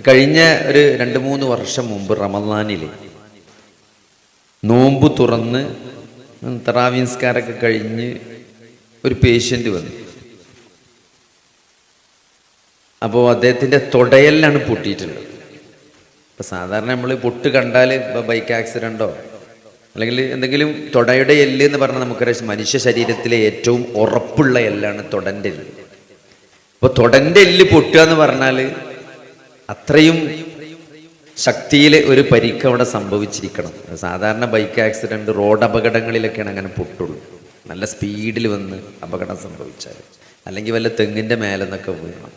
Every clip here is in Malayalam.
കഴിഞ്ഞ ഒരു 2-3 വർഷം മുമ്പ് റമദാനിൽ നോമ്പ് തുറന്ന് തറാവീഹ് നിസ്കാരമൊക്കെ കഴിഞ്ഞ് ഒരു പേഷ്യൻ്റ് വന്നു. അപ്പോൾ അദ്ദേഹത്തിൻ്റെ തുടയലിലാണ് പൊട്ടിയിട്ടുള്ളത്. ഇപ്പോൾ സാധാരണ നമ്മൾ പൊട്ട് കണ്ടാൽ ഇപ്പോൾ ബൈക്ക് ആക്സിഡൻറ്റോ അല്ലെങ്കിൽ എന്തെങ്കിലും തുടയുടെ എല്ല് എന്ന് പറഞ്ഞാൽ നമുക്കറിയാം മനുഷ്യ ശരീരത്തിലെ ഏറ്റവും ഉറപ്പുള്ള എല്ലാണ് തൊടൻ്റെ എല്ല്. അപ്പോൾ തൊടൻ്റെ എല്ല് പൊട്ടുക എന്ന് പറഞ്ഞാൽ അത്രയും ശക്തിയിൽ ഒരു പരിക്ക് അവിടെ സംഭവിച്ചിരിക്കണം. സാധാരണ ബൈക്ക് ആക്സിഡൻറ്റ്, റോഡ് അപകടങ്ങളിലൊക്കെയാണ് അങ്ങനെ പൊട്ടുള്ളൂ. നല്ല സ്പീഡിൽ വന്ന് അപകടം സംഭവിച്ചാൽ, അല്ലെങ്കിൽ വല്ല തെങ്ങിൻ്റെ മേലെന്നൊക്കെ വീഴണം.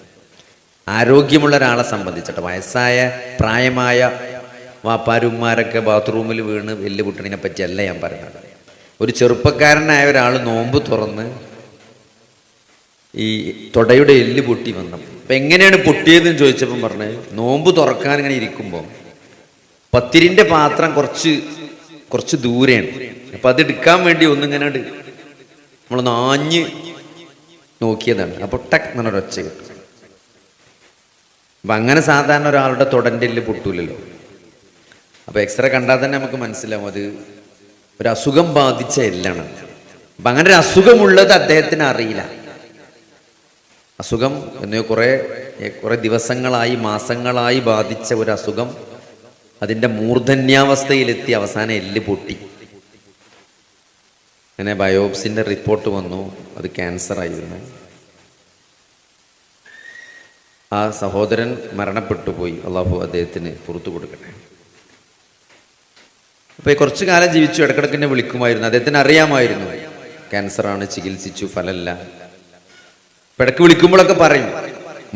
ആരോഗ്യമുള്ള ഒരാളെ സംബന്ധിച്ചിട്ട് വയസ്സായ പ്രായമായ വാപ്പാരുമാരൊക്കെ ബാത്റൂമിൽ വീണ് എല്ല് പൊട്ടണിനെ പറ്റിയല്ല ഞാൻ പറയുന്നത്. ഒരു ചെറുപ്പക്കാരനായ ഒരാൾ നോമ്പ് തുറന്ന് ഈ തുടയുടെ എല്ല് പൊട്ടി വന്നു. അപ്പം എങ്ങനെയാണ് പൊട്ടിയതെന്ന് ചോദിച്ചപ്പം പറഞ്ഞത്, നോമ്പ് തുറക്കാൻ ഇങ്ങനെ ഇരിക്കുമ്പോൾ പത്തിരിൻ്റെ പാത്രം കുറച്ച് ദൂരെയാണ്. അപ്പം അതെടുക്കാൻ വേണ്ടി ഒന്നിങ്ങനെ നമ്മൾ നാഞ്ഞ് നോക്കിയതാണ്. അപ്പോൾ ടക്ക് എന്നൊരൊച്ച കിട്ടും. അപ്പം അങ്ങനെ സാധാരണ ഒരാളുടെ തുടൻ്റെ എല്ല് പൊട്ടൂലല്ലോ. അപ്പോൾ എക്സ്റേ കണ്ടാൽ തന്നെ നമുക്ക് മനസ്സിലാവും അത് ഒരു അസുഖം ബാധിച്ച എല്ലാണ്. അപ്പം അങ്ങനെ ഒരു അസുഖമുള്ളത് അദ്ദേഹത്തിന് അറിയില്ല. അസുഖം എന്നോ കുറേ ദിവസങ്ങളായി മാസങ്ങളായി ബാധിച്ച ഒരു അസുഖം അതിൻ്റെ മൂർധന്യാവസ്ഥയിലെത്തി അവസാനം എല്ല് പൊട്ടി. അങ്ങനെ ബയോപ്സിൻ്റെ റിപ്പോർട്ട് വന്നു, അത് ക്യാൻസർ ആയിരുന്നു. ആ സഹോദരൻ മരണപ്പെട്ടു പോയി. അള്ളാഹു അദ്ദേഹത്തിന് പുറത്തു കൊടുക്കട്ടെ. അപ്പോൾ കുറച്ചു കാലം ജീവിച്ചു. ഇടക്കിടക്ക് എന്നെ വിളിക്കുമായിരുന്നു. അദ്ദേഹത്തിന് അറിയാമായിരുന്നു ക്യാൻസറാണ്, ചികിത്സിച്ചു, ഫലമില്ല. ഇടയ്ക്ക് വിളിക്കുമ്പോഴൊക്കെ പറയും,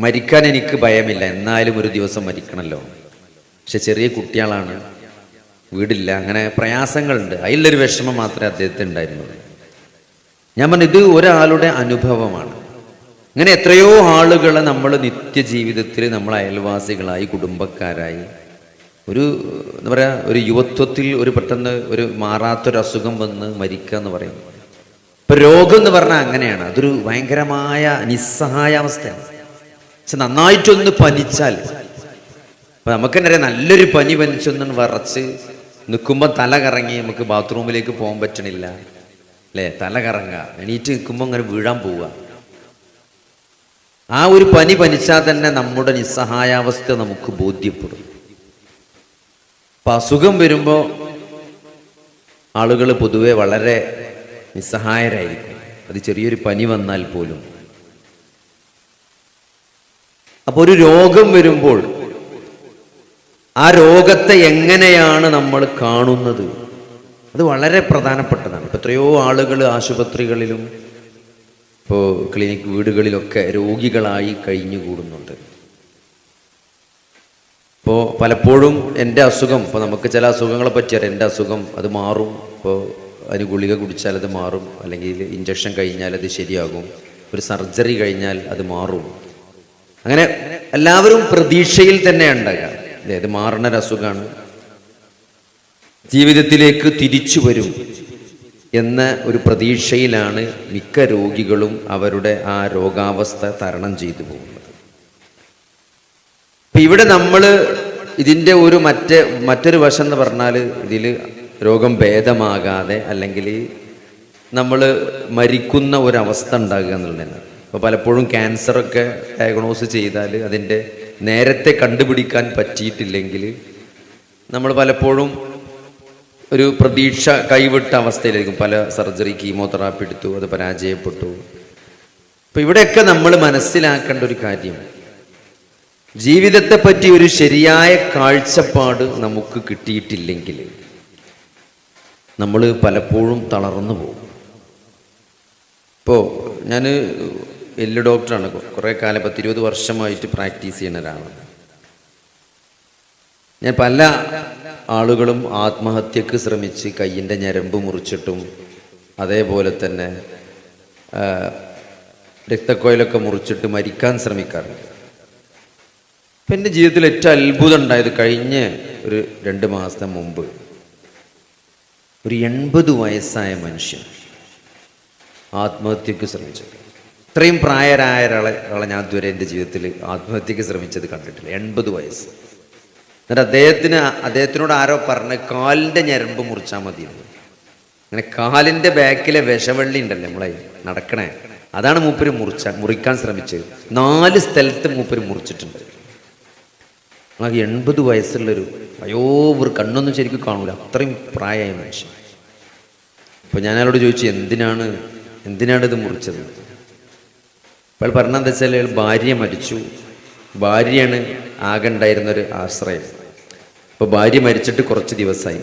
മരിക്കാൻ എനിക്ക് ഭയമില്ല, എന്നാലും ഒരു ദിവസം മരിക്കണമല്ലോ. പക്ഷെ ചെറിയ കുട്ടികളാണ്, വീടില്ല, അങ്ങനെ പ്രയാസങ്ങളുണ്ട്. അതിലൊരു വിഷമം മാത്രമേ അദ്ദേഹത്തിന് ഉണ്ടായിരുന്നുള്ളൂ. ഞാൻ പറഞ്ഞു, ഇത് ഒരാളുടെ അനുഭവമാണ്. ഇങ്ങനെ എത്രയോ ആളുകളെ നമ്മൾ നിത്യജീവിതത്തിൽ നമ്മൾ അയൽവാസികളായി, കുടുംബക്കാരായി, എന്താ പറയുക, ഒരു യുവത്വത്തിൽ പെട്ടെന്ന് ഒരു മാറാത്തൊരു അസുഖം വന്ന് മരിക്കുക എന്ന് പറയും. ഇപ്പം രോഗം എന്ന് പറഞ്ഞാൽ അങ്ങനെയാണ്. അതൊരു ഭയങ്കരമായ നിസ്സഹായാവസ്ഥയാണ്. പക്ഷെ നന്നായിട്ടൊന്ന് പനിച്ചാൽ, അപ്പം നമുക്ക് തന്നെ അറിയാം, നല്ലൊരു പനി പനിച്ചൊന്നും വിറച്ച് നിൽക്കുമ്പോൾ തല കറങ്ങി നമുക്ക് ബാത്റൂമിലേക്ക് പോകാൻ പറ്റണില്ല അല്ലേ? തല കറങ്ങുക, എണീറ്റ് നിൽക്കുമ്പോൾ അങ്ങനെ വീഴാൻ പോവുക. ആ ഒരു പനി പനിച്ചാൽ തന്നെ നമ്മുടെ നിസ്സഹായാവസ്ഥ നമുക്ക് ബോധ്യപ്പെടും. അപ്പം അസുഖം വരുമ്പോൾ ആളുകൾ പൊതുവെ വളരെ നിസ്സഹായരായിരിക്കും. അത് ചെറിയൊരു പനി വന്നാൽ പോലും. അപ്പോൾ ഒരു രോഗം വരുമ്പോൾ ആ രോഗത്തെ എങ്ങനെയാണ് നമ്മൾ കാണുന്നത്, അത് വളരെ പ്രധാനപ്പെട്ടതാണ്. ഇപ്പം എത്രയോ ആളുകൾ ആശുപത്രികളിലും ഇപ്പോൾ ക്ലിനിക് വീടുകളിലൊക്കെ രോഗികളായി കഴിഞ്ഞുകൂടുന്നുണ്ട്. ഇപ്പോൾ പലപ്പോഴും എൻ്റെ അസുഖം, ഇപ്പോൾ നമുക്ക് ചില അസുഖങ്ങളെ പറ്റി അറിയാം. എൻ്റെ അസുഖം അത് മാറും, ഇപ്പോൾ അതിന് ഗുളിക കുടിച്ചാൽ അത് മാറും, അല്ലെങ്കിൽ ഇഞ്ചക്ഷൻ കഴിഞ്ഞാൽ അത് ശരിയാകും, ഒരു സർജറി കഴിഞ്ഞാൽ അത് മാറും. അങ്ങനെ എല്ലാവരും പ്രതീക്ഷയിൽ തന്നെ ഉണ്ടാകുക, അല്ലേ? അത് മാറുന്ന ഒരു അസുഖമാണ്, ജീവിതത്തിലേക്ക് തിരിച്ചു വരും എന്ന ഒരു പ്രതീക്ഷയിലാണ് മിക്ക രോഗികളും അവരുടെ ആ രോഗാവസ്ഥ തരണം ചെയ്തു പോകുന്നത്. ഇപ്പം ഇവിടെ നമ്മൾ ഇതിൻ്റെ മറ്റൊരു വശം എന്ന് പറഞ്ഞാൽ, ഇതിൽ രോഗം ഭേദമാകാതെ അല്ലെങ്കിൽ നമ്മൾ മരിക്കുന്ന ഒരവസ്ഥ ഉണ്ടാകുക എന്നുള്ളതാണ്. ഇപ്പോൾ പലപ്പോഴും ക്യാൻസറൊക്കെ ഡയഗ്നോസ് ചെയ്താൽ അതിൻ്റെ നേരത്തെ കണ്ടുപിടിക്കാൻ പറ്റിയിട്ടില്ലെങ്കിൽ നമ്മൾ പലപ്പോഴും ഒരു പ്രതീക്ഷ കൈവിട്ട അവസ്ഥയിലായിരിക്കും. പല സർജറി, കീമോതെറാപ്പി എടുത്തു, അത് പരാജയപ്പെട്ടു. അപ്പം ഇവിടെയൊക്കെ നമ്മൾ മനസ്സിലാക്കേണ്ട ഒരു കാര്യം, ജീവിതത്തെപ്പറ്റി ഒരു ശരിയായ കാഴ്ചപ്പാട് നമുക്ക് കിട്ടിയിട്ടില്ലെങ്കിൽ നമ്മൾ പലപ്പോഴും തളർന്നു പോകും. ഇപ്പോൾ ഞാൻ എല്ല് ഡോക്ടറാണ്. കുറേ കാലം, 10-20 വർഷമായിട്ട് പ്രാക്ടീസ് ചെയ്യുന്ന ഒരാളാണ് ഞാൻ. പല ആളുകളും ആത്മഹത്യക്ക് ശ്രമിച്ച് കയ്യിൻ്റെ ഞരമ്പ് മുറിച്ചിട്ടും അതേപോലെ തന്നെ രക്തക്കോയിലൊക്കെ മുറിച്ചിട്ട് മരിക്കാൻ ശ്രമിക്കാറുണ്ട്. അപ്പം എൻ്റെ ജീവിതത്തിൽ ഏറ്റവും അത്ഭുതം ഉണ്ടായത് കഴിഞ്ഞ ഒരു 2 മാസത്തെ മുമ്പ് ഒരു 80 വയസ്സായ മനുഷ്യൻ ആത്മഹത്യക്ക് ശ്രമിച്ചത്. ഇത്രയും പ്രായരായ ഒരാളെ ഞാൻ ഇതുവരെ എൻ്റെ ജീവിതത്തിൽ ആത്മഹത്യക്ക് ശ്രമിച്ചത് കണ്ടിട്ടില്ല. 80 വയസ്സ്. എന്നിട്ട് അദ്ദേഹത്തിനോട് ആരോ പറഞ്ഞ് കാലിൻ്റെ ഞരമ്പ് മുറിച്ചാൽ മതി. അങ്ങനെ കാലിൻ്റെ ബാക്കിലെ വിഷവള്ളി ഉണ്ടല്ലേ നമ്മളെ നടക്കണേ, അതാണ് മൂപ്പര് മുറിക്കാൻ ശ്രമിച്ചത്. 4 സ്ഥലത്ത് മൂപ്പര് മുറിച്ചിട്ടുണ്ട്. ആ 80 വയസ്സുള്ളൊരു ഒരു കണ്ണൊന്നും ശരിക്കും കാണൂല, അത്രയും പ്രായമായ മനുഷ്യൻ. അപ്പോൾ ഞാൻ അയാളോട് ചോദിച്ചു, എന്തിനാണ് ഇത് മുറിച്ചത്? അപ്പോൾ പറഞ്ഞെന്താ വെച്ചാൽ അയാൾ ഭാര്യ മരിച്ചു, ഭാര്യയാണ് ആകെ ഉണ്ടായിരുന്നൊരു ആശ്രയം. അപ്പോൾ ഭാര്യ മരിച്ചിട്ട് കുറച്ച് ദിവസമായി.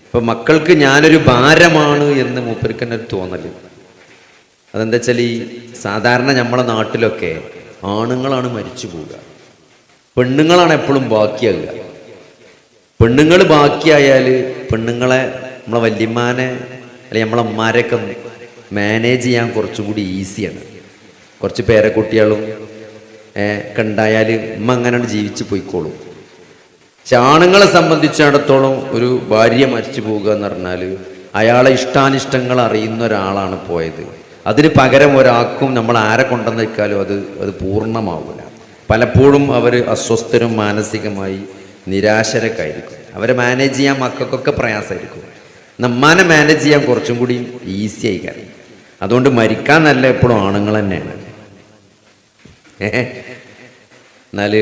അപ്പോൾ മക്കൾക്ക് ഞാനൊരു ഭാരമാണ് എന്ന് മൂപ്പർക്ക് തന്നെ ഒരു തോന്നൽ. അതെന്താ വെച്ചാൽ ഈ സാധാരണ നമ്മളെ നാട്ടിലൊക്കെ ആണുങ്ങളാണ് മരിച്ചു പോവുക, പെണ്ണുങ്ങളാണ് എപ്പോഴും ബാക്കിയാകുക. പെണ്ണുങ്ങൾ ബാക്കിയായാൽ പെണ്ണുങ്ങളെ നമ്മളെ വല്യമ്മാനെ അല്ലെങ്കിൽ നമ്മളെ അമ്മാരെയൊക്കെ മാനേജ് ചെയ്യാൻ കുറച്ചും കൂടി ഈസിയാണ്. കുറച്ച് പേരക്കുട്ടികളും ഒക്കെ ഉണ്ടായാൽ ഉമ്മ അങ്ങനെ ജീവിച്ച് പോയിക്കോളും. പക്ഷെ ആണുങ്ങളെ സംബന്ധിച്ചിടത്തോളം ഒരു ഭാര്യ മരിച്ചു പോവുക എന്ന് പറഞ്ഞാൽ അയാളെ ഇഷ്ടാനിഷ്ടങ്ങൾ അറിയുന്ന ഒരാളാണ് പോയത്. അതിന് പകരം ഒരാൾക്കും നമ്മൾ ആരെ കൊണ്ടെന്ന് വെക്കാലും അത് പൂർണ്ണമാവില്ല. പലപ്പോഴും അവർ അസ്വസ്ഥരും മാനസികമായി നിരാശരൊക്കെ ആയിരിക്കും. അവരെ മാനേജ് ചെയ്യാൻ മക്കൾക്കൊക്കെ പ്രയാസമായിരിക്കും. നമ്മാനെ മാനേജ് ചെയ്യാൻ കുറച്ചും കൂടി ഈസി ആയിക്കാരം. അതുകൊണ്ട് മരിക്കാൻ നല്ല എപ്പോഴും ആണുങ്ങൾ തന്നെയാണ്. എന്നാൽ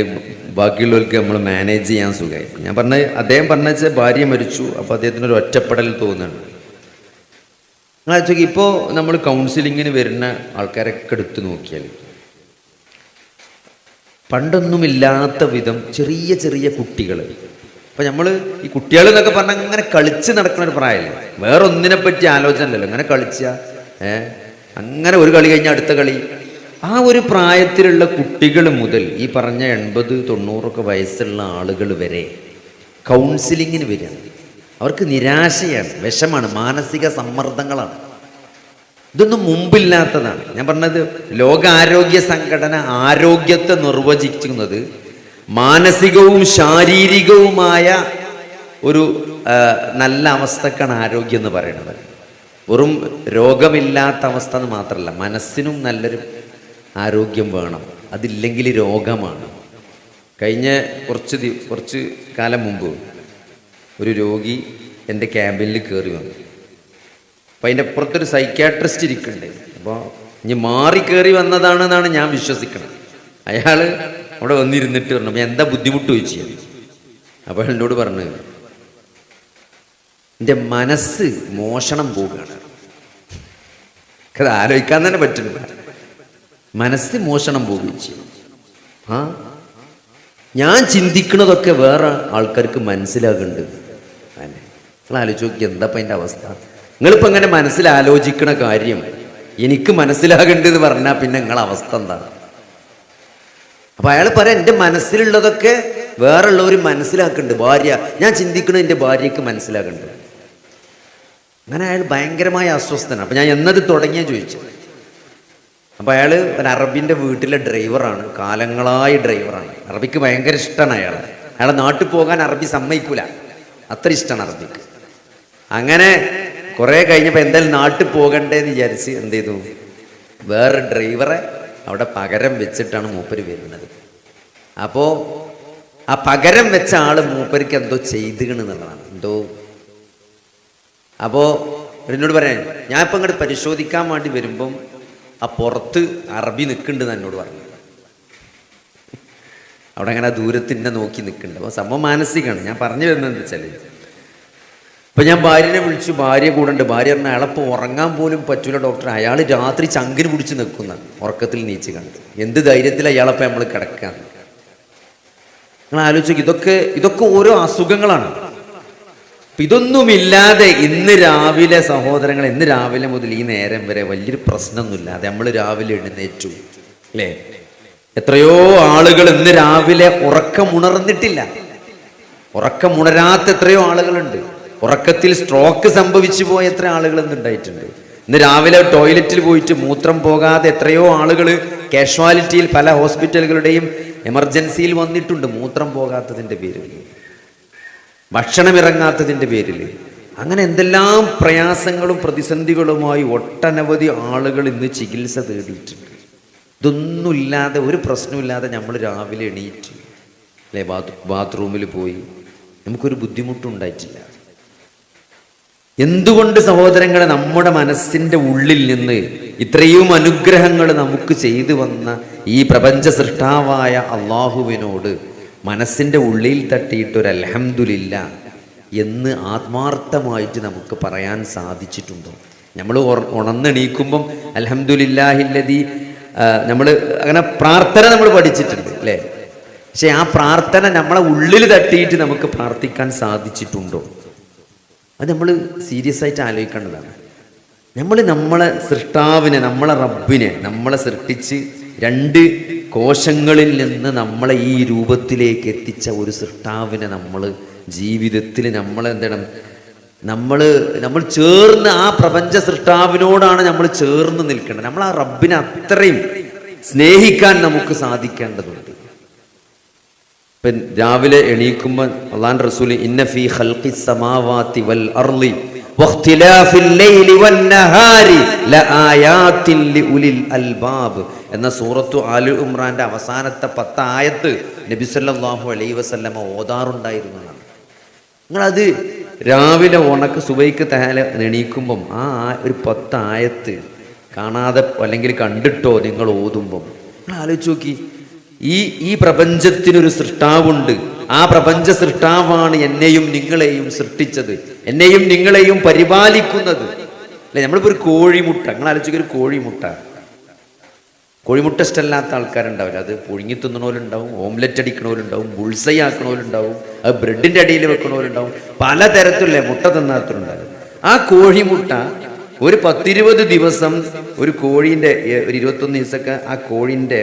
ബാക്കിയുള്ളവർക്ക് നമ്മൾ മാനേജ് ചെയ്യാൻ സുഖമായി. ഞാൻ അദ്ദേഹം പറഞ്ഞാൽ ഭാര്യ മരിച്ചു, അപ്പോൾ അദ്ദേഹത്തിനൊരു ഒറ്റപ്പെടൽ തോന്നുന്നുണ്ട്. നിങ്ങൾ ചോദിക്കും, ഇപ്പോൾ നമ്മൾ കൗൺസിലിങ്ങിന് വരുന്ന ആൾക്കാരൊക്കെ എടുത്തു നോക്കിയാൽ പണ്ടൊന്നുമില്ലാത്ത വിധം ചെറിയ ചെറിയ കുട്ടികൾ. അപ്പം നമ്മൾ ഈ കുട്ടികൾ എന്നൊക്കെ പറഞ്ഞാൽ അങ്ങനെ കളിച്ച് നടക്കുന്ന ഒരു പ്രായമല്ലേ, വേറെ ഒന്നിനെ പറ്റി ആലോചന ഉണ്ടല്ലോ. അങ്ങനെ കളിച്ച അങ്ങനെ ഒരു കളി കഴിഞ്ഞാൽ അടുത്ത കളി. ആ ഒരു പ്രായത്തിലുള്ള കുട്ടികൾ മുതൽ ഈ പറഞ്ഞ 80-90 വയസ്സുള്ള ആളുകൾ വരെ കൗൺസിലിങ്ങിന് വരികയാണ്. അവർക്ക് നിരാശയാണ്, വിഷമാണ്, മാനസിക സമ്മർദ്ദങ്ങളാണ്. ഇതൊന്നും മുമ്പില്ലാത്തതാണ്. ഞാൻ പറഞ്ഞത് ലോകാരോഗ്യ സംഘടന ആരോഗ്യത്തെ നിർവചിക്കുന്നത് മാനസികവും ശാരീരികവുമായ ഒരു നല്ല അവസ്ഥക്കാണ് ആരോഗ്യം എന്ന് പറയുന്നത്. വെറും രോഗമില്ലാത്ത അവസ്ഥ എന്ന് മാത്രമല്ല, മനസ്സിനും നല്ലൊരു ആരോഗ്യം വേണം. അതില്ലെങ്കിൽ രോഗമാണ്. കഴിഞ്ഞ കുറച്ച് കാലം മുമ്പ് ഒരു രോഗി എൻ്റെ ക്യാബിനിൽ കയറി വന്നു. അപ്പം അതിൻ്റെ അപ്പുറത്തൊരു സൈക്യാട്രിസ്റ്റ് ഇരിക്കുന്നുണ്ട്. അപ്പോൾ ഇനി മാറി കയറി വന്നതാണെന്നാണ് ഞാൻ വിശ്വസിക്കണം. അയാൾ അവിടെ വന്നിരുന്നിട്ട് പറഞ്ഞു, അപ്പം എന്താ ബുദ്ധിമുട്ട് ചോദിച്ചു. അപ്പോൾ എന്നോട് പറഞ്ഞു, എൻ്റെ മനസ്സ് മോഷണം പോവുകയാണ്. അത് ആലോചിക്കാൻ തന്നെ പറ്റില്ല. മനസ്സ് മോഷണം പോവുകയും ഞാൻ ചിന്തിക്കുന്നതൊക്കെ വേറെ ആൾക്കാർക്ക് മനസ്സിലാകുന്നുണ്ട്. നിങ്ങൾ ആലോചിച്ച് നോക്കി, എന്താ ഇപ്പം അതിൻ്റെ അവസ്ഥ? നിങ്ങളിപ്പോൾ ഇങ്ങനെ മനസ്സിലാലോചിക്കണ കാര്യം എനിക്ക് മനസ്സിലാകേണ്ടതെന്ന് പറഞ്ഞാൽ പിന്നെ നിങ്ങളെ അവസ്ഥ എന്താണ്? അപ്പം അയാൾ പറയാം, എൻ്റെ മനസ്സിലുള്ളതൊക്കെ വേറെ ഉള്ളവർ മനസ്സിലാക്കുന്നുണ്ട്. ഭാര്യ, ഞാൻ ചിന്തിക്കണത് എൻ്റെ ഭാര്യയ്ക്ക് മനസ്സിലാക്കുന്നുണ്ട്. അങ്ങനെ അയാൾ ഭയങ്കരമായ അസ്വസ്ഥനാണ്. അപ്പം ഞാൻ എന്നത് തുടങ്ങിയ ചോദിച്ചു. അപ്പം അയാൾ ഒരു അറബിൻ്റെ വീട്ടിലെ ഡ്രൈവറാണ്, കാലങ്ങളായി ഡ്രൈവറാണ്. അറബിക്ക് ഭയങ്കര ഇഷ്ടമാണ് അയാളെ നാട്ടിൽ പോകാൻ അറബി സമ്മതിക്കൂല, അത്ര ഇഷ്ടമാണ് അറബിക്ക്. അങ്ങനെ കുറേ കഴിഞ്ഞപ്പോൾ എന്തായാലും നാട്ടിൽ പോകണ്ടേന്ന് വിചാരിച്ച് എന്ത് ചെയ്തു, വേറെ ഡ്രൈവറെ അവിടെ പകരം വെച്ചിട്ടാണ് മൂപ്പര് വരുന്നത്. അപ്പോൾ ആ പകരം വെച്ച ആൾ മൂപ്പർക്ക് എന്തോ ചെയ്തുകണെന്നുള്ളതാണ്, എന്തോ. അപ്പോൾ എന്നോട് പറയാൻ, ഞാൻ ഇപ്പം ഇങ്ങോട്ട് പരിശോധിക്കാൻ വേണ്ടി വരുമ്പം ആ പുറത്ത് അറബി നിൽക്കുന്നുണ്ടെന്ന് എന്നോട് പറഞ്ഞു. അവിടെ അങ്ങനെ ദൂരത്തിൻ്റെ നോക്കി നിൽക്കുന്നുണ്ട്. അപ്പോൾ സംഭവം മാനസികമാണ്. ഞാൻ പറഞ്ഞു വരുന്നത് എന്താ വെച്ചാൽ, ഇപ്പം ഞാൻ ഭാര്യനെ വിളിച്ചു, ഭാര്യ കൂടെ ഉണ്ട്. ഭാര്യ പറഞ്ഞാൽ അയാളപ്പോൾ ഉറങ്ങാൻ പോലും പറ്റൂല ഡോക്ടർ, അയാൾ രാത്രി ചങ്കിന് പിടിച്ച് നിൽക്കുന്ന, ഉറക്കത്തിൽ നീച്ച് കണ്ട്. എന്ത് ധൈര്യത്തിൽ അയാളപ്പം നമ്മൾ കിടക്കാന്ന്. നിങ്ങൾ ആലോചിച്ചു, ഇതൊക്കെ ഓരോ അസുഖങ്ങളാണ്. ഇതൊന്നുമില്ലാതെ ഇന്ന് രാവിലെ സഹോദരങ്ങൾ, ഇന്ന് രാവിലെ മുതൽ ഈ നേരം വരെ വലിയൊരു പ്രശ്നമൊന്നുമില്ലാതെ നമ്മൾ രാവിലെ എഴുന്നേറ്റു അല്ലേ? എത്രയോ ആളുകൾ ഇന്ന് രാവിലെ ഉറക്കമുണർന്നിട്ടില്ല. ഉറക്കമുണരാത്ത എത്രയോ ആളുകളുണ്ട്. ഉറക്കത്തിൽ സ്ട്രോക്ക് സംഭവിച്ചു പോയ എത്ര ആളുകൾ ഇന്നുണ്ടായിട്ടുണ്ട്. ഇന്ന് രാവിലെ ടോയ്ലറ്റിൽ പോയിട്ട് മൂത്രം പോകാതെ എത്രയോ ആളുകൾ കാഷ്വാലിറ്റിയിൽ പല ഹോസ്പിറ്റലുകളുടെയും എമർജൻസിയിൽ വന്നിട്ടുണ്ട്, മൂത്രം പോകാത്തതിൻ്റെ പേരിൽ, ഭക്ഷണം ഇറങ്ങാത്തതിൻ്റെ പേരിൽ. അങ്ങനെ എന്തെല്ലാം പ്രയാസങ്ങളും പ്രതിസന്ധികളുമായി ഒട്ടനവധി ആളുകൾ ഇന്ന് ചികിത്സ തേടിയിട്ടുണ്ട്. ഇതൊന്നുമില്ലാതെ, ഒരു പ്രശ്നമില്ലാതെ നമ്മൾ രാവിലെ എണീറ്റ് അല്ലേ ബാത്റൂമിൽ പോയി, നമുക്കൊരു ബുദ്ധിമുട്ടും ഉണ്ടായിട്ടില്ല. എന്തുകൊണ്ട് സഹോദരങ്ങളെ നമ്മുടെ മനസ്സിൻ്റെ ഉള്ളിൽ നിന്ന് ഇത്രയും അനുഗ്രഹങ്ങൾ നമുക്ക് ചെയ്തു വന്ന ഈ പ്രപഞ്ച സൃഷ്ടാവായ അള്ളാഹുവിനോട് മനസ്സിൻ്റെ ഉള്ളിൽ തട്ടിയിട്ടൊരു അൽഹംദുലില്ലാ എന്ന് ആത്മാർത്ഥമായിട്ട് നമുക്ക് പറയാൻ സാധിച്ചിട്ടുണ്ടോ? നമ്മൾ ഉണർന്നെണീക്കുമ്പം അൽഹംദുലില്ലാഹില്ലദീ, നമ്മൾ അങ്ങനെ പ്രാർത്ഥന നമ്മൾ പഠിച്ചിട്ടുണ്ട് അല്ലേ? പക്ഷെ ആ പ്രാർത്ഥന നമ്മളെ ഉള്ളിൽ തട്ടിയിട്ട് നമുക്ക് പ്രാർത്ഥിക്കാൻ സാധിച്ചിട്ടുണ്ടോ? അത് നമ്മൾ സീരിയസ് ആയിട്ട് ആലോചിക്കേണ്ടതാണ്. നമ്മളെ സൃഷ്ടാവിനെ, നമ്മളെ റബ്ബിനെ, നമ്മളെ സൃഷ്ടിച്ച് 2 കോശങ്ങളിൽ നിന്ന് നമ്മളെ ഈ രൂപത്തിലേക്ക് എത്തിച്ച ഒരു സൃഷ്ടാവിനെ നമ്മൾ ജീവിതത്തിൽ നമ്മളെന്താണ്, നമ്മൾ ചേർന്ന് ആ പ്രപഞ്ച സൃഷ്ടാവിനോടാണ് നമ്മൾ ചേർന്ന് നിൽക്കേണ്ടത്. നമ്മൾ ആ റബ്ബിനെ അത്രയും സ്നേഹിക്കാൻ നമുക്ക് സാധിക്കേണ്ടതുണ്ട്. ഇപ്പം രാവിലെ എണീക്കുമ്പോൾ അള്ളാഹുവിൻ്റെ റസൂൽ ഇന്ന ഫീ ഖൽഖിസ് സമാവാതി വൽ അർളി വഖ്തിലാഫിൽ ലൈലി വൻ നഹാരി ലആയാതിൻ ലിഉലിൽ അൽബാബ് എന്ന സൂറത്തു ആലു ഇമ്രാന്റെ അവസാനത്തെ 10 ആയത്ത് നബി സല്ലല്ലാഹു അലൈഹി വസല്ലമ ഓതാറുണ്ടായിരുന്നു. നിങ്ങളത് രാവിലെ സുബൈക്ക് തഹല എണീക്കുമ്പം ആ ഒരു 10 ആയത്ത് കാണാതെ അല്ലെങ്കിൽ കണ്ടിട്ടോ നിങ്ങൾ ഓതുമ്പം നിങ്ങൾ ആലോചിച്ച് നോക്കി, ഈ പ്രപഞ്ചത്തിനൊരു സൃഷ്ടാവുണ്ട്. ആ പ്രപഞ്ച സൃഷ്ടാവാണ് എന്നെയും നിങ്ങളെയും സൃഷ്ടിച്ചത്, എന്നെയും നിങ്ങളെയും പരിപാലിക്കുന്നത് അല്ലെ? നമ്മളിപ്പോൾ ഒരു കോഴിമുട്ട, നിങ്ങൾ ആലോചിക്കുക, ഒരു കോഴിമുട്ട ഇഷ്ടമല്ലാത്ത ആൾക്കാരുണ്ടാവില്ല. അത് പുഴുങ്ങി തിന്നണോലുണ്ടാവും, ഓംലെറ്റ് അടിക്കണോലുണ്ടാവും, ബുൾസൈ ആക്കണോലുണ്ടാവും, അത് ബ്രെഡിൻ്റെ അടിയിൽ വെക്കണോലുണ്ടാവും, പലതരത്തിലുള്ള മുട്ട തിന്നാത്തവരുണ്ടാവും. ആ കോഴിമുട്ട ഒരു 10-20 ദിവസം ഒരു കോഴീൻ്റെ, ഒരു 21 ദിവസമൊക്കെ ആ കോഴീൻ്റെ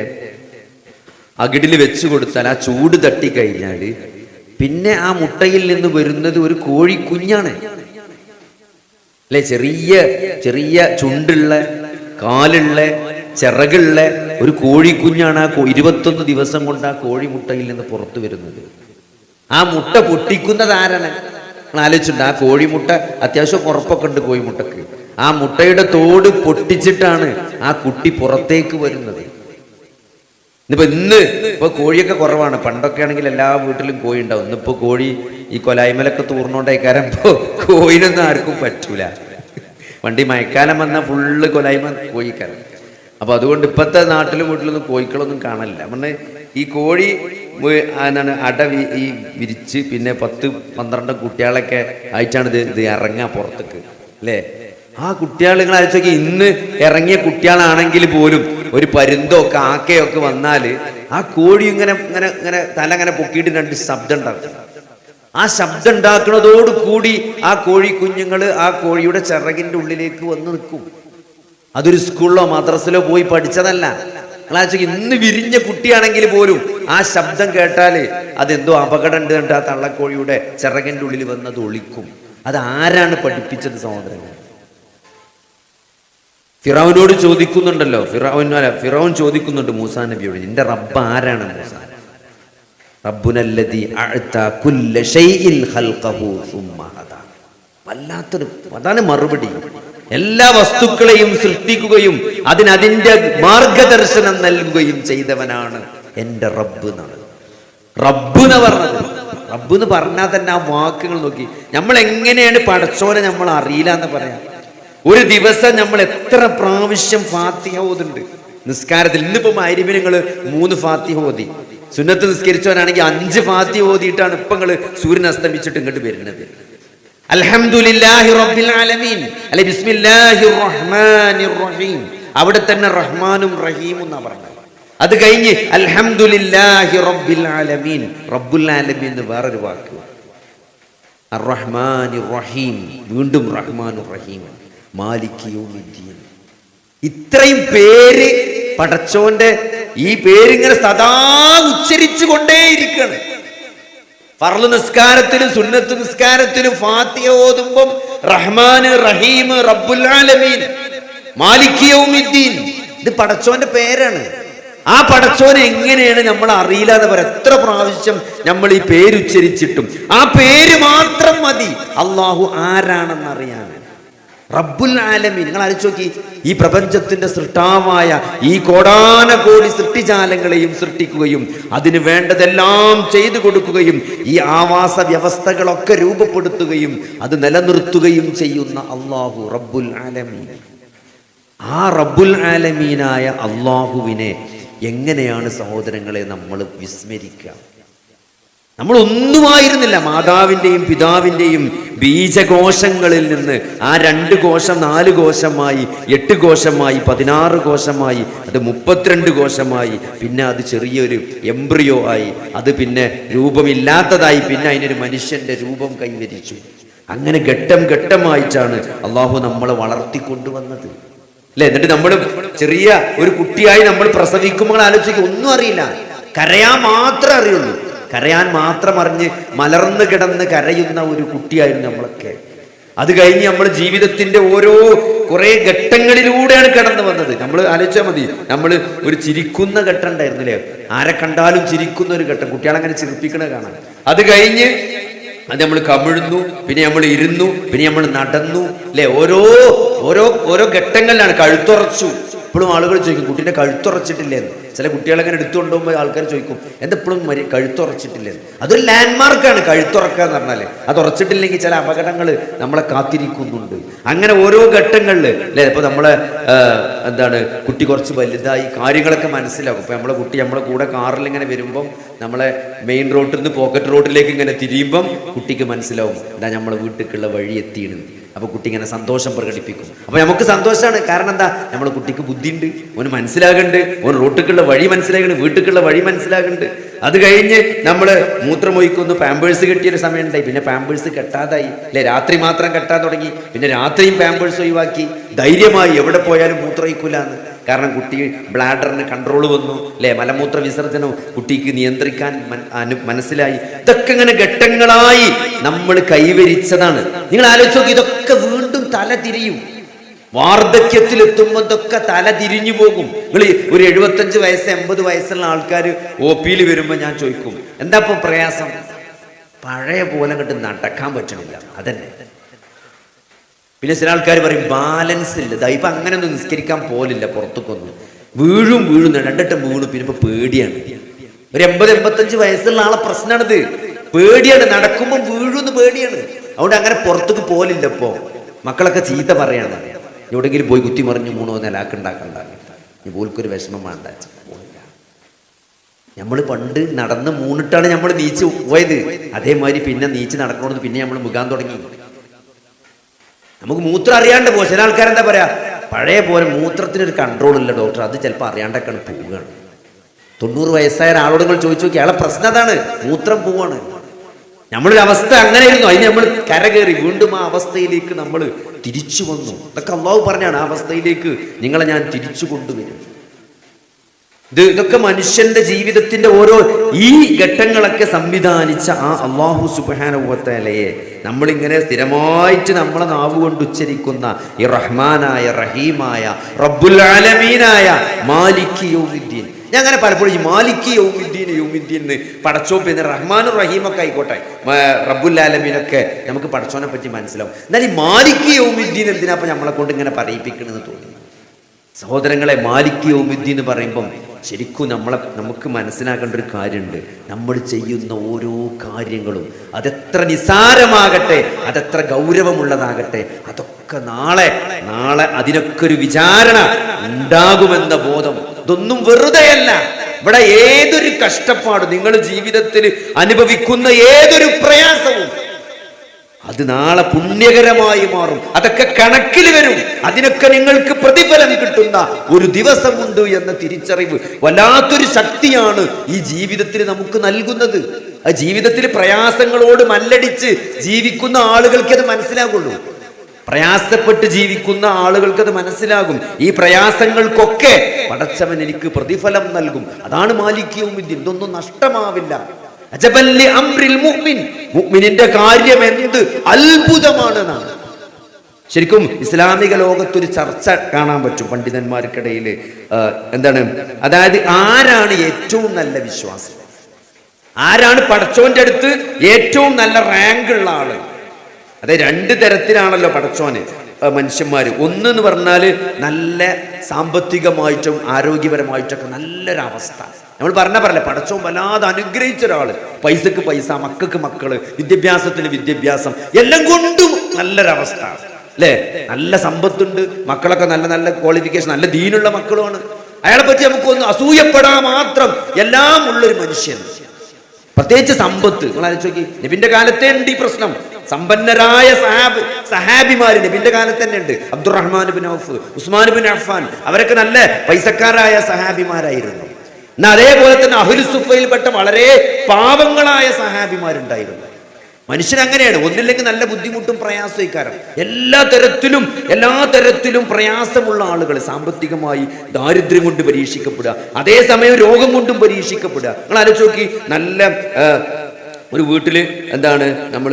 അകിടിൽ വെച്ച് കൊടുത്താൽ ആ ചൂട് തട്ടിക്കഴിഞ്ഞാൽ പിന്നെ ആ മുട്ടയിൽ നിന്ന് വരുന്നത് ഒരു കോഴി കുഞ്ഞാണ് അല്ലെ? ചെറിയ ചുണ്ടുള്ള, കാലുള്ള, ചിറകുള്ള ഒരു കോഴിക്കുഞ്ഞാണ് ആ 21 ദിവസം കൊണ്ട് ആ കോഴിമുട്ടയിൽ നിന്ന് പുറത്തു വരുന്നത്. ആ മുട്ട പൊട്ടിക്കുന്നത് ആരാണ്? ആലോചിച്ചിട്ടുണ്ട്. ആ കോഴിമുട്ട അത്യാവശ്യം ഉറപ്പൊക്കെ ഉണ്ട് കോഴിമുട്ടക്ക്. ആ മുട്ടയുടെ തോട് പൊട്ടിച്ചിട്ടാണ് ആ കുട്ടി പുറത്തേക്ക് വരുന്നത്. ഇന്നിപ്പോ കോഴിയൊക്കെ കുറവാണ്. പണ്ടൊക്കെ ആണെങ്കിൽ എല്ലാ വീട്ടിലും കോഴി ഉണ്ടാവും. ഇന്നിപ്പോ കോഴി ഈ കൊലായ്മലൊക്കെ തൂർന്നോണ്ടേക്കാരം കോഴിനൊന്നും ആർക്കും പറ്റൂല. പണ്ട് ഈ മഴക്കാലം വന്നാൽ ഫുള്ള് കൊലായ്മ കോഴിക്കാരം. അപ്പൊ അതുകൊണ്ട് ഇപ്പോഴത്തെ നാട്ടിലും വീട്ടിലൊന്നും കോഴിക്കളൊന്നും കാണില്ല. പറഞ്ഞ ഈ കോഴി എന്താണ് ഈ വിരിച്ച് പിന്നെ 10-12 കുട്ടികളൊക്കെ ആയിട്ടാണ് ഇത് ഇറങ്ങുക പുറത്തേക്ക് അല്ലേ? ആ കുട്ടികൾ നിങ്ങൾ അയച്ചു നോക്കി, ഇന്ന് ഇറങ്ങിയ കുട്ടികളാണെങ്കിൽ പോലും ഒരു പരുന്തോ കാക്കയോ ഒക്കെ വന്നാൽ ആ കോഴി ഇങ്ങനെ തല ഇങ്ങനെ പൊക്കിയിട്ട് 2 ശബ്ദം ഉണ്ടാക്കും. ആ ശബ്ദം ഉണ്ടാക്കുന്നതോടുകൂടി ആ കോഴി കുഞ്ഞുങ്ങൾ ആ കോഴിയുടെ ചിറകിൻ്റെ ഉള്ളിലേക്ക് വന്ന് നിൽക്കും. അതൊരു സ്കൂളിലോ മദ്രസിലോ പോയി പഠിച്ചതല്ല. നിങ്ങളാച്ചു ഇന്ന് വിരിഞ്ഞ കുട്ടിയാണെങ്കിൽ പോലും ആ ശബ്ദം കേട്ടാൽ അതെന്തോ അപകടം ഉണ്ട് കണ്ട് ആ തള്ളക്കോഴിയുടെ ചിറകിൻ്റെ ഉള്ളിൽ വന്നത് ഒളിക്കും. അത് ആരാണ് പഠിപ്പിച്ചത് സഹോദരങ്ങൾ? ഫിറൗനോട് ചോദിക്കുന്നുണ്ടല്ലോ, ഫിറൗൻ ചോദിക്കുന്നുണ്ട് മൂസാ നബിയോട്, നിന്റെ റബ്ബ് ആരാണ് മൂസാ? റബ്ബുനല്ലദീ അഅ്താ കുല്ല ശൈഇൻ ഖൽഖഹു സുമ്മ ഹദാ. വല്ലാത്തൊരു, അതാണ് മറുപടി. എല്ലാ വസ്തുക്കളെയും സൃഷ്ടിക്കുകയും അതിന്റെ മാർഗദർശനം നൽകുകയും ചെയ്തവനാണ് എൻ്റെ റബ്ബ് എന്നാണ്. റബ്ബ് എന്ന് പറഞ്ഞത്, റബ്ബ് എന്ന് പറഞ്ഞാൽ തന്നെ ആ വാക്കുകൾ നോക്കി, നമ്മൾ എങ്ങനെയാണ് പടച്ചോനെ നമ്മൾ അറിയില്ല എന്ന് പറയാം. ഒരു ദിവസം നമ്മൾ എത്ര പ്രാവശ്യം ഫാത്തിഹ ഓതുന്നുണ്ട് നിസ്കാരത്തിൽ? ഇന്നിപ്പോ മഗ്‌രിബിന് നിങ്ങൾ 3 ഫാത്തിഹ ഓതി. സുന്നത്ത് നിസ്കരിച്ചവനാണെങ്കിൽ 5 ഫാത്തിഹ ഓതിയിട്ടാണ് ഇപ്പൊ നിങ്ങൾ സൂര്യൻ അസ്തമിച്ചിട്ട് ഇങ്ങോട്ട് വരുന്നത്. അൽഹംദുലില്ലാഹി റബ്ബിൽ ആലമീൻ അല്ലെ ബിസ്മില്ലാഹിർ റഹ്മാനിർ റഹീം, അവിടെ തന്നെ റഹ്മാനും റഹീമും എന്നാ പറഞ്ഞത്. അത് കഴിഞ്ഞ് അൽഹംദുലില്ലാഹി റബ്ബിൽ ആലമീൻ, റബ്ബുൽ ആലമീൻ എന്ന് വേറൊരു വാക്ക്, അർ റഹ്മാനിർ റഹീം, വീണ്ടും റഹ്മാനുർ റഹീം, മാലിക് യൗമിദ്ദീൻ. ഇത്രയും പേര് പടച്ചോന്റെ ഈ പേരിങ്ങനെ സദാ ഉച്ചരിച്ചു കൊണ്ടേയിരിക്കുകയാണ്. ഫർള് നിസ്കാരത്തിലും സുന്നത്ത് നിസ്കാരത്തിലും ഫാത്തിഹ ഓതുമ്പം റഹ്മാൻ റഹീം റബ്ബുൽ ആലമീൻ മാലിക് യൗമിദ്ദീൻ, ഇത് പടച്ചോന്റെ പേരാണ്. ആ പടച്ചോനെ എങ്ങനെയാണ് നമ്മൾ അറിയില്ല എന്ന് പറയാം. എത്ര പ്രാവശ്യം നമ്മൾ ഈ പേരുച്ചരിച്ചിട്ടും ആ പേര് മാത്രം മതി അള്ളാഹു ആരാണെന്ന് അറിയാൻ. റബ്ബുൽ ആലമീൻ. നിങ്ങൾ ആലോചിച്ച് നോക്കി, ഈ പ്രപഞ്ചത്തിന്റെ സൃഷ്ടാവായ ഈ കോടാനകോടി സൃഷ്ടിജാലങ്ങളെയും സൃഷ്ടിക്കുകയും അതിന് വേണ്ടതെല്ലാം ചെയ്തു കൊടുക്കുകയും ഈ ആവാസ വ്യവസ്ഥകളൊക്കെ രൂപപ്പെടുത്തുകയും അത് നിലനിർത്തുകയും ചെയ്യുന്ന അല്ലാഹു റബ്ബുൽ ആലമീൻ. ആ റബ്ബുൽ ആലമീനായ അല്ലാഹുവിനെ എങ്ങനെയാണ് സഹോദരങ്ങളെ നമ്മൾ വിസ്മരിക്കുക? നമ്മളൊന്നുമായിരുന്നില്ല. മാതാവിൻ്റെയും പിതാവിൻ്റെയും ബീജകോശങ്ങളിൽ നിന്ന് ആ 2 കോശം 4 കോശമായി, 8 കോശമായി, 16 കോശമായി, അത് 32 കോശമായി, പിന്നെ അത് ചെറിയൊരു എംബ്രിയോ ആയി, അത് പിന്നെ രൂപമില്ലാത്തതായി, പിന്നെ അതിനൊരു മനുഷ്യന്റെ രൂപം കൈവരിച്ചു. അങ്ങനെ ഘട്ടം ഘട്ടമായിട്ടാണ് അള്ളാഹു നമ്മളെ വളർത്തിക്കൊണ്ടുവന്നത്, അല്ലെ? എന്നിട്ട് നമ്മൾ ചെറിയ ഒരു കുട്ടിയായി നമ്മൾ പ്രസവിക്കുമ്പോൾ ആലോചിക്കും, ഒന്നും അറിയില്ല, കരയാൻ മാത്രമേ അറിയുള്ളൂ. കരയാൻ മാത്രം അറിഞ്ഞ് മലർന്നു കിടന്ന് കരയുന്ന ഒരു കുട്ടിയായിരുന്നു നമ്മളൊക്കെ. അത് കഴിഞ്ഞ് നമ്മൾ ജീവിതത്തിന്റെ കുറെ ഘട്ടങ്ങളിലൂടെയാണ് കടന്നു വന്നത്. നമ്മൾ ആലോചിച്ചാൽ മതി, നമ്മൾ ഒരു ചിരിക്കുന്ന ഘട്ടം ഉണ്ടായിരുന്നു, അല്ലേ? ആരെ കണ്ടാലും ചിരിക്കുന്ന ഒരു ഘട്ടം, കുട്ടികളങ്ങനെ ചിരിപ്പിക്കണ കാണാം. അത് കഴിഞ്ഞ് അത് നമ്മൾ കമിഴ്ന്നു, പിന്നെ നമ്മൾ ഇരുന്നു, പിന്നെ നമ്മൾ നടന്നു, അല്ലെ? ഓരോ ഘട്ടങ്ങളിലാണ്. കഴുത്തുറച്ചു. ഇപ്പോഴും ആളുകൾ ചോദിക്കും, കുട്ടീൻ്റെ കഴുത്തുറച്ചിട്ടില്ലേന്ന്. ചില കുട്ടികളെങ്ങനെ എടുത്തുകൊണ്ടുപോകുമ്പോൾ ആൾക്കാർ ചോദിക്കും, എന്തെപ്പോഴും കഴുത്തുറച്ചിട്ടില്ലേന്ന്. അതൊരു ലാൻഡ്മാർക്കാണ് കഴുത്തുറക്കുക എന്ന് പറഞ്ഞാൽ. അത് ഉറച്ചിട്ടില്ലെങ്കിൽ ചില അപകടങ്ങൾ നമ്മളെ കാത്തിരിക്കുന്നുണ്ട്. അങ്ങനെ ഓരോ ഘട്ടങ്ങളിൽ, അല്ലേ? ഇപ്പോൾ നമ്മളെ കുട്ടി കുറച്ച് വലുതായി, കാര്യങ്ങളൊക്കെ മനസ്സിലാകും. ഇപ്പോൾ നമ്മളെ കുട്ടി നമ്മളെ കൂടെ കാറിൽ ഇങ്ങനെ വരുമ്പം, നമ്മളെ മെയിൻ റോഡിൽ നിന്ന് പോക്കറ്റ് റോഡിലേക്ക് ഇങ്ങനെ തിരിയുമ്പം കുട്ടിക്ക് മനസ്സിലാവും, നമ്മളെ വീട്ടിലേക്കുള്ള വഴി എത്തിയാണ്. അപ്പോൾ കുട്ടി ഇങ്ങനെ സന്തോഷം പ്രകടിപ്പിക്കും. അപ്പോൾ നമുക്ക് സന്തോഷമാണ്. കാരണം എന്താ? നമ്മളെ കുട്ടിക്ക് ബുദ്ധിയുണ്ട്, ഓന് മനസ്സിലാകുന്നുണ്ട്, ഓൻ റോട്ടിലേക്കുള്ള വഴി മനസ്സിലാകുന്നുണ്ട്, വീട്ടിലേക്കുള്ള വഴി മനസ്സിലാകുന്നുണ്ട്. അത് കഴിഞ്ഞ് നമ്മൾ മൂത്രമൊഴിക്കുന്നു, പാമ്പേഴ്സ് കെട്ടിയൊരു സമയം ഉണ്ടായി, പിന്നെ പാമ്പേഴ്സ് കെട്ടാതായി, അല്ലെ? രാത്രി മാത്രം കെട്ടാൻ തുടങ്ങി, പിന്നെ രാത്രിയും പാമ്പേഴ്സ് ഒഴിവാക്കി. ധൈര്യമായി എവിടെ പോയാലും മൂത്രമൊഴിക്കൂലെന്ന്. കാരണം കുട്ടി ബ്ലാഡറിന് കൺട്രോൾ വന്നു, അല്ലെ? മലമൂത്ര വിസർജനം കുട്ടിക്ക് നിയന്ത്രിക്കാൻ മനസ്സിലായി. ഇതൊക്കെ ഇങ്ങനെ ഘട്ടങ്ങളായി നമ്മൾ കൈവരിച്ചതാണ്. നിങ്ങൾ ആലോചിച്ച് നോക്കി, ഇതൊക്കെ വീണ്ടും തല തിരിയും. വാർദ്ധക്യത്തിലെത്തുമ്പോൾ ഇതൊക്കെ തല തിരിഞ്ഞു പോകും. നിങ്ങൾ ഒരു 75 വയസ്സ് 80 വയസ്സുള്ള ആൾക്കാർ OP-യിൽ വരുമ്പോൾ ഞാൻ ചോദിക്കും, എന്താ ഇപ്പൊ പ്രയാസം? പഴയ പോലെ അങ്ങോട്ട് നടക്കാൻ പറ്റണില്ല, അതന്നെ. പിന്നെ ചില ആൾക്കാർ പറയും ബാലൻസ് ഇല്ല, ഇപ്പം അങ്ങനെയൊന്നും നിസ്കരിക്കാൻ പോലില്ല, പുറത്തേക്കൊന്നും വീഴും 2 വീണു, പിന്നെ ഇപ്പൊ പേടിയാണ്. ഒരു 80-85 വയസ്സുള്ള ആളെ പ്രശ്നമാണിത്. പേടിയാണ്, നടക്കുമ്പോൾ വീഴുന്ന് പേടിയാണ്. അതുകൊണ്ട് അങ്ങനെ പുറത്തേക്ക് പോലില്ല. ഇപ്പോ മക്കളൊക്കെ ചീത്ത പറയാണ്, എവിടെയെങ്കിലും പോയി കുത്തി മറിഞ്ഞ് 3 നിലാക്കുണ്ടാക്കണ്ട, പോൽക്കൊരു വിഷമം വേണ്ട. നമ്മൾ പണ്ട് നടന്ന് മൂന്നിട്ടാണ് നമ്മൾ നീച്ച് പോയത്. അതേമാതിരി പിന്നെ നീച്ച് നടക്കണമെന്ന് പിന്നെ നമ്മൾ മുഖാൻ തുടങ്ങി. നമുക്ക് മൂത്രം അറിയാണ്ട് പോകും. ചില ആൾക്കാരെന്താ പറയാ, പഴയ പോലെ മൂത്രത്തിനൊരു കൺട്രോൾ ഇല്ല ഡോക്ടർ, അത് ചിലപ്പോൾ അറിയാണ്ടൊക്കെയാണ് പോവുകയാണ്. 90 വയസ്സായ ഒരാളോട് നിങ്ങൾ ചോദിച്ചു നോക്കി, അയാളെ പ്രശ്നം അതാണ്, മൂത്രം പോവാണ്. നമ്മളൊരു അവസ്ഥ അങ്ങനെയായിരുന്നു, അതിന് നമ്മൾ കരകയറി വീണ്ടും ആ അവസ്ഥയിലേക്ക് നമ്മൾ തിരിച്ചു വന്നു. ഇതൊക്കെ അള്ളാഹു പറഞ്ഞാണ്, ആ അവസ്ഥയിലേക്ക് നിങ്ങളെ ഞാൻ തിരിച്ചു കൊണ്ടുവരും. ഇതൊക്കെ മനുഷ്യന്റെ ജീവിതത്തിന്റെ ഈ ഘട്ടങ്ങളൊക്കെ സംവിധാനിച്ച ആ അല്ലാഹു സുബ്ഹാനഹു വ തആലയെ നമ്മളിങ്ങനെ സ്ഥിരമായിട്ട് നമ്മളെ നാവ് കൊണ്ട് ഉച്ചരിക്കുന്ന ഈ റഹ്മാനായ റഹീമായ റബ്ബുൽ ആലമീനായ മാലിക് യൗമിദ്ദീൻ. ഞാൻ അങ്ങനെ പലപ്പോഴും ഈ മാലിക് യൗമിദ്ദീൻ എന്ന് പടച്ചോൻ, പിന്നെ റഹ്മാനും റഹീമൊക്കെ ആയിക്കോട്ടെ, റബ്ബുൽ ആലമീനൊക്കെ നമുക്ക് പടച്ചോനെ പറ്റി മനസ്സിലാവും. എന്നാൽ ഈ മാലിക് യൗമിദ്ദീൻ എന്തിനാ അപ്പം നമ്മളെ കൊണ്ട് ഇങ്ങനെ പറയിപ്പിക്കണമെന്ന് തോന്നി. സഹോദരങ്ങളെ, മാലിക് യൗമിദ്ദീൻ എന്ന് പറയുമ്പം ശരിക്കും നമുക്ക് മനസ്സിലാക്കേണ്ട ഒരു കാര്യമുണ്ട്. നമ്മൾ ചെയ്യുന്ന ഓരോ കാര്യങ്ങളും അതെത്ര നിസാരമാകട്ടെ, അതെത്ര ഗൗരവമുള്ളതാകട്ടെ, അതൊക്കെ നാളെ അതിനൊക്കെ ഒരു വിചാരണ ഉണ്ടാകുമെന്ന ബോധം. ഇതൊന്നും വെറുതെയല്ല. ഇവിടെ ഏതൊരു കഷ്ടപ്പാടും, നിങ്ങൾ ജീവിതത്തിൽ അനുഭവിക്കുന്ന ഏതൊരു പ്രയാസവും അത് നാളെ പുണ്യകരമായി മാറും. അതൊക്കെ കണക്കിൽ വരും. അതിനൊക്കെ നിങ്ങൾക്ക് പ്രതിഫലം കിട്ടുന്ന ഒരു ദിവസമുണ്ട് എന്ന തിരിച്ചറിവ് വല്ലാത്തൊരു ശക്തിയാണ് ഈ ജീവിതത്തിൽ നമുക്ക് നൽകുന്നത്. ആ ജീവിതത്തിൽ പ്രയാസങ്ങളോട് മല്ലടിച്ച് ജീവിക്കുന്ന ആളുകൾക്ക് അത് മനസ്സിലാകുള്ളൂ. പ്രയാസപ്പെട്ട് ജീവിക്കുന്ന ആളുകൾക്ക് അത് മനസ്സിലാകും. ഈ പ്രയാസങ്ങൾക്കൊക്കെ പടച്ചവൻ എനിക്ക് പ്രതിഫലം നൽകും. അതാണ് മാലിക് യൗമിദ്ദീൻ. ഇതൊന്നും നഷ്ടമാവില്ല. അജബല്ലി അംറിൽ മുഅ്മിൻ, മുഅ്മിനിന്റെ കാര്യം എന്ത് അത്ഭുതമാണെന്നാണ്. ശരിക്കും ഇസ്ലാമിക ലോകത്തൊരു ചർച്ച കാണാൻ പറ്റും പണ്ഡിതന്മാർക്കിടയിൽ. അതായത് ആരാണ് ഏറ്റവും നല്ല വിശ്വാസം, ആരാണ് പടച്ചോന്റെ അടുത്ത് ഏറ്റവും നല്ല റാങ്ക് ഉള്ള ആള്. അതെ, രണ്ട് തരത്തിലാണല്ലോ പടച്ചോന് മനുഷ്യന്മാർ. ഒന്നെന്ന് പറഞ്ഞാൽ നല്ല സാമ്പത്തികമായിട്ടും ആരോഗ്യപരമായിട്ടൊക്കെ നല്ലൊരവസ്ഥ. നമ്മൾ പറഞ്ഞ പടച്ചോൻ വല്ലാതെ അനുഗ്രഹിച്ച ഒരാള്, പൈസക്ക് പൈസ, മക്കൾക്ക് മക്കള്, വിദ്യാഭ്യാസത്തിന് വിദ്യാഭ്യാസം, എല്ലാം കൊണ്ടും നല്ലൊരവസ്ഥ അല്ലേ. നല്ല സമ്പത്തുണ്ട്, മക്കളൊക്കെ നല്ല നല്ല ക്വാളിഫിക്കേഷൻ, നല്ല ദീനുള്ള മക്കളുമാണ്. അയാളെ പറ്റി നമുക്കൊന്ന് അസൂയപ്പെടാൻ മാത്രം എല്ലാം ഉള്ളൊരു മനുഷ്യൻ. പ്രത്യേകിച്ച് സമ്പത്ത്. നിങ്ങൾ ആലോചിച്ച് നോക്കി, നബിന്റെ കാലത്തേ ഉണ്ട് ഈ പ്രശ്നം. സമ്പന്നരായ സഹാബിമാര് നബിന്റെ കാലത്ത് തന്നെ ഉണ്ട്. അബ്ദുറഹ്മാൻ ബിൻ ഔഫ്, ഉസ്മാൻ ബിൻ അഫ്ഫാൻ, അവരൊക്കെ നല്ല പൈസക്കാരായ സഹാബിമാരായിരുന്നു. എന്നാൽ അതേപോലെ തന്നെ അഹ്ലു സുഫയിൽപ്പെട്ട വളരെ പാവങ്ങളായ സഹാബിമാരുണ്ടായിരുന്നു. മനുഷ്യൻ അങ്ങനെയാണ്, ഒന്നില്ലെങ്കിൽ നല്ല ബുദ്ധിമുട്ടും പ്രയാസക്കാരം, എല്ലാ തരത്തിലും പ്രയാസമുള്ള ആളുകൾ, സാമ്പത്തികമായി ദാരിദ്ര്യം കൊണ്ട് പരീക്ഷിക്കപ്പെടുക, അതേസമയം രോഗം കൊണ്ടും പരീക്ഷിക്കപ്പെടുക. നിങ്ങൾ ആലോചിച്ച് നോക്കി, നല്ല ഒരു വീട്ടിൽ എന്താണ് നമ്മൾ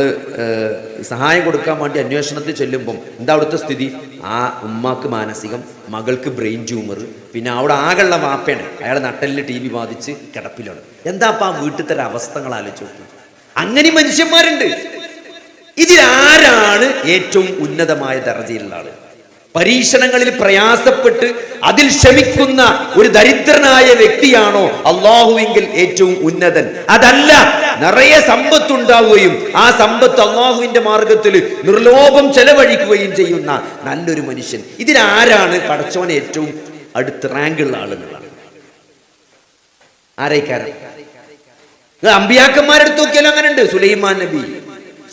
സഹായം കൊടുക്കാൻ വേണ്ടി അന്വേഷണത്തിൽ ചെല്ലുമ്പം എന്താ അവിടുത്തെ സ്ഥിതി? ആ ഉമ്മാക്ക് മാനസികം, മകൾക്ക് ബ്രെയിൻ ട്യൂമർ, പിന്നെ അവിടെ ആകെയുള്ള വാപ്പയാണ്, അയാളെ നട്ടലിൽ TB ബാധിച്ച് കിടപ്പിലാണ്. എന്താ അപ്പം ആ വീട്ടിലത്തെ അവസ്ഥകൾ ആലോചിച്ച് നോക്കി. അങ്ങനെ മനുഷ്യന്മാരുണ്ട്. ഇതിലാരാണ് ഏറ്റവും ഉന്നതമായ ദർജയിലുള്ള ആള്? പരീക്ഷണങ്ങളിൽ പ്രയാസപ്പെട്ട് അതിൽ ക്ഷമിക്കുന്ന ഒരു ദരിദ്രനായ വ്യക്തിയാണോ അള്ളാഹുവെങ്കിൽ ഏറ്റവും ഉന്നതൻ? അതല്ല, നിറയെ സമ്പത്തുണ്ടാവുകയും ആ സമ്പത്ത് അള്ളാഹുവിന്റെ മാർഗത്തിൽ നിർലോഭം ചെലവഴിക്കുകയും ചെയ്യുന്ന നല്ലൊരു മനുഷ്യൻ. ഇതിലാരാണ് പടച്ചോൻ ഏറ്റവും അടുത്ത റാങ്കുള്ള ആളുകളാണ്? ആരേക്കാരം? അമ്പിയാക്കന്മാരെടുത്ത് നോക്കിയാലും അങ്ങനെ ഉണ്ട്.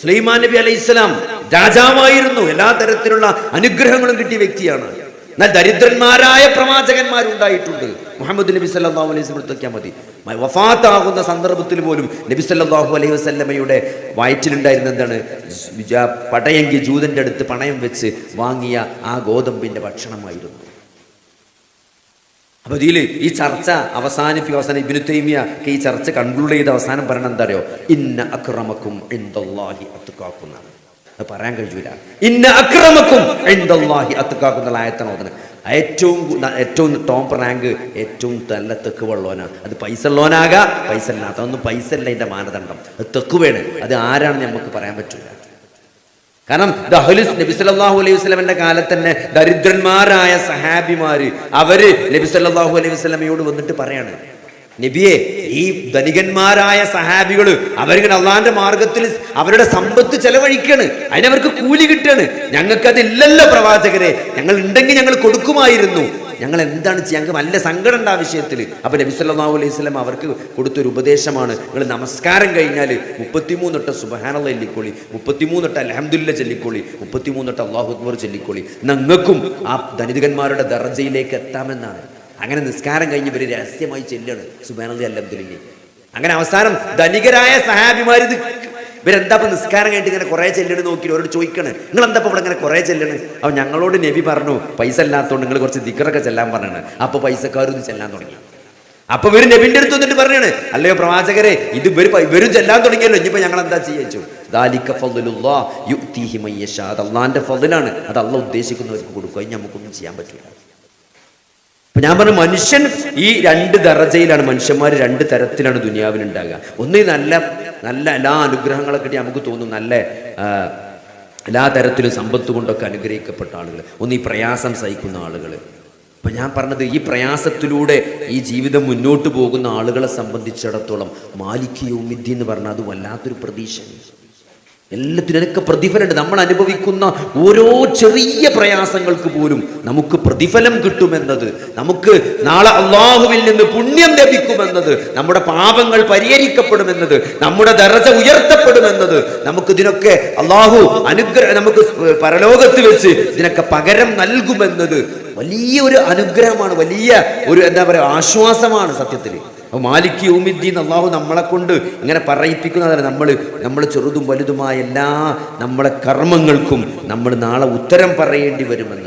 സുലൈമാൻ നബി അലൈഹിസ്സലാം രാജാവായിരുന്നു, എല്ലാ തരത്തിലുള്ള അനുഗ്രഹങ്ങളും കിട്ടിയ വ്യക്തിയാണ്. എന്നാൽ ദരിദ്രന്മാരായ പ്രവാചകന്മാരുണ്ടായിട്ടുണ്ട്. മുഹമ്മദ് നബി സല്ലല്ലാഹു അലൈഹി വസല്ലം നോക്കിയാൽ മതി, വഫാത്താകുന്ന സന്ദർഭത്തിൽ പോലും നബി സല്ലല്ലാഹു അലൈഹി വസല്ലമയുടെ വയറ്റിലുണ്ടായിരുന്ന എന്താണ്? പടയെങ്കിൽ ജൂതന്റെ അടുത്ത് പണയം വെച്ച് വാങ്ങിയ ആ ഗോതമ്പിന്റെ ഭക്ഷണമായിരുന്നു. അപ്പൊ ഇതിൽ ഈ ചർച്ച അവസാനം ഇബ്നു തൈമിയ ഈ ചർച്ച കൺക്ലൂഡ് ചെയ്ത അവസാനം പറയണം എന്താ അറിയോ? ഇന്ന അക്രമക്കും ഇൻദല്ലാഹി അത്ഖാക്കും. അത് പറയാൻ കഴിയൂല. ഇന്ന അക്രമക്കും ഇൻദല്ലാഹി അത്ഖാക്കും എന്നുള്ള ആയത്താണ് ഓതുന്നത്. ഏറ്റവും ടോപ്പ് റാങ്ക് ഏറ്റവും നല്ല തെക്കുവള്ളോനാ. അത് പൈസ ഉള്ളവനാകാ, പൈസ ഇല്ലാത്ത, അതൊന്നും പൈസ അല്ല ഇതിന്റെ മാനദണ്ഡം, അത് തെക്കുവേണ്. അത് ആരാണെന്ന് നമുക്ക് പറയാൻ പറ്റൂല. കാരണം നബി സല്ലല്ലാഹു അലൈഹി വസല്ലമയുടെ കാലത്ത് തന്നെ ദരിദ്രന്മാരായ സഹാബിമാര് അവര് നബി സല്ലല്ലാഹു അലൈഹി വസല്ലമയോട് വന്നിട്ട് പറയാണ്, നബിയെ, ഈ ധനികന്മാരായ സഹാബികള് അവരിങ്ങനെ അള്ളാന്റെ മാർഗത്തിൽ അവരുടെ സമ്പത്ത് ചെലവഴിക്കാണ്, അതിനവർക്ക് കൂലി കിട്ടാണ്. ഞങ്ങൾക്കതില്ലല്ലോ പ്രവാചകരെ, ഞങ്ങൾ ഉണ്ടെങ്കിൽ ഞങ്ങൾ കൊടുക്കുമായിരുന്നു, ഞങ്ങൾ എന്താണ് ചെയ്യുക? ഞങ്ങൾക്ക് നല്ല സങ്കടം ഉണ്ട് ആ വിഷയത്തിൽ. അപ്പൊ നബി സല്ലല്ലാഹു അലൈഹി വസല്ലം അവർക്ക് കൊടുത്തൊരു ഉപദേശമാണ്, നിങ്ങൾ നമസ്കാരം കഴിഞ്ഞാൽ 33 വട്ടം സുബ്ഹാനല്ലാഹ് ചൊല്ലിക്കോളി, 33 വട്ടം അൽഹംദുലില്ലാഹ് ചൊല്ലിക്കോളി, 33 വട്ടം അല്ലാഹു അക്ബർ ചൊല്ലിക്കോളി, നിങ്ങൾക്കും ആ ധനികന്മാരുടെ ദർജയിലേക്ക് എത്താമെന്നാണ്. അങ്ങനെ നിസ്കാരം കഴിഞ്ഞ് ഇവര് രഹസ്യമായി ചെല്ലാണ് സുബ്ഹാനല്ലാഹ് അൽഹംദുലില്ലാഹ്. അങ്ങനെ അവസാനം ധനികരായ സഹാബിമാർ ഇവരെന്താ നിസ്കാരം കഴിഞ്ഞിട്ട് ഇങ്ങനെ കുറെ ചെല്ലണ് നോക്കി അവരോട് ചോദിക്കണ്, നിങ്ങൾ എന്താ ഇവിടെ ഇങ്ങനെ കുറെ ചെല്ലണ്? അപ്പൊ ഞങ്ങളോട് നബി പറഞ്ഞു, പൈസ ഇല്ലാത്തതുകൊണ്ട് നിങ്ങൾ കുറച്ച് ദിക്റൊക്കെ ചെല്ലാൻ പറഞ്ഞാണ്. അപ്പൊ പൈസക്കാരൊന്നും ചെല്ലാൻ തുടങ്ങി. അപ്പൊ ഇവര് നബിന്റെ അടുത്ത് വന്നിട്ട് പറഞ്ഞാണ്, അല്ലയോ പ്രവാചകരെ, ഇത് ഇവരും ചെല്ലാൻ തുടങ്ങിയല്ലോ, ഇനിയിപ്പോ ഞങ്ങൾ എന്താ ചെയ്യിച്ചു? അള്ളാന്റെ ഫضലാണ്, അത് അള്ളാഹ് ഉദ്ദേശിക്കുന്നവർക്ക് കൊടുക്കുക, ഇനി നമുക്കൊന്നും ചെയ്യാൻ പറ്റില്ല. അപ്പൊ ഞാൻ പറഞ്ഞു, മനുഷ്യൻ ഈ രണ്ട് ദർജയിലാണ്, മനുഷ്യന്മാർ രണ്ട് തരത്തിലാണ് ദുനിയാവിൽ ഉണ്ടാകുക. ഒന്ന് നല്ല നല്ല എല്ലാ അനുഗ്രഹങ്ങളൊക്കെ കിട്ടി നമുക്ക് തോന്നും നല്ല എല്ലാ തരത്തിലും സമ്പത്ത് കൊണ്ടൊക്കെ അനുഗ്രഹിക്കപ്പെട്ട ആളുകൾ. ഒന്ന് ഈ പ്രയാസം സഹിക്കുന്ന ആളുകൾ. അപ്പൊ ഞാൻ പറഞ്ഞത്, ഈ പ്രയാസത്തിലൂടെ ഈ ജീവിതം മുന്നോട്ട് പോകുന്ന ആളുകളെ സംബന്ധിച്ചിടത്തോളം മാലിക് യൗമിദ്ദീൻ എന്ന് പറഞ്ഞാൽ അത് വല്ലാത്തൊരു പ്രതീക്ഷ. എല്ലാത്തിനൊക്കെ പ്രതിഫലമുണ്ട്. നമ്മൾ അനുഭവിക്കുന്ന ഓരോ ചെറിയ പ്രയാസങ്ങൾക്ക് പോലും നമുക്ക് പ്രതിഫലം കിട്ടുമെന്നത്, നമുക്ക് നാളെ അള്ളാഹുവിൽ നിന്ന് പുണ്യം ലഭിക്കുമെന്നത്, നമ്മുടെ പാപങ്ങൾ പരിഹരിക്കപ്പെടുമെന്നത്, നമ്മുടെ ദർജ ഉയർത്തപ്പെടുമെന്നത്, നമുക്ക് ഇതിനൊക്കെ അള്ളാഹു നമുക്ക് പരലോകത്ത് വെച്ച് ഇതിനൊക്കെ പകരം നൽകുമെന്നത് വലിയ ഒരു അനുഗ്രഹമാണ്, വലിയ ഒരു എന്താ പറയുക ആശ്വാസമാണ് സത്യത്തിൽ. അപ്പോൾ മാലിക് യൗമിദ്ദീൻ അള്ളാഹു നമ്മളെ കൊണ്ട് ഇങ്ങനെ പറയിപ്പിക്കുന്നതല്ല, നമ്മൾ ചെറുതും വലുതുമായ എല്ലാ നമ്മളെ കർമ്മങ്ങൾക്കും നമ്മൾ നാളെ ഉത്തരം പറയേണ്ടി വരുമെന്ന്.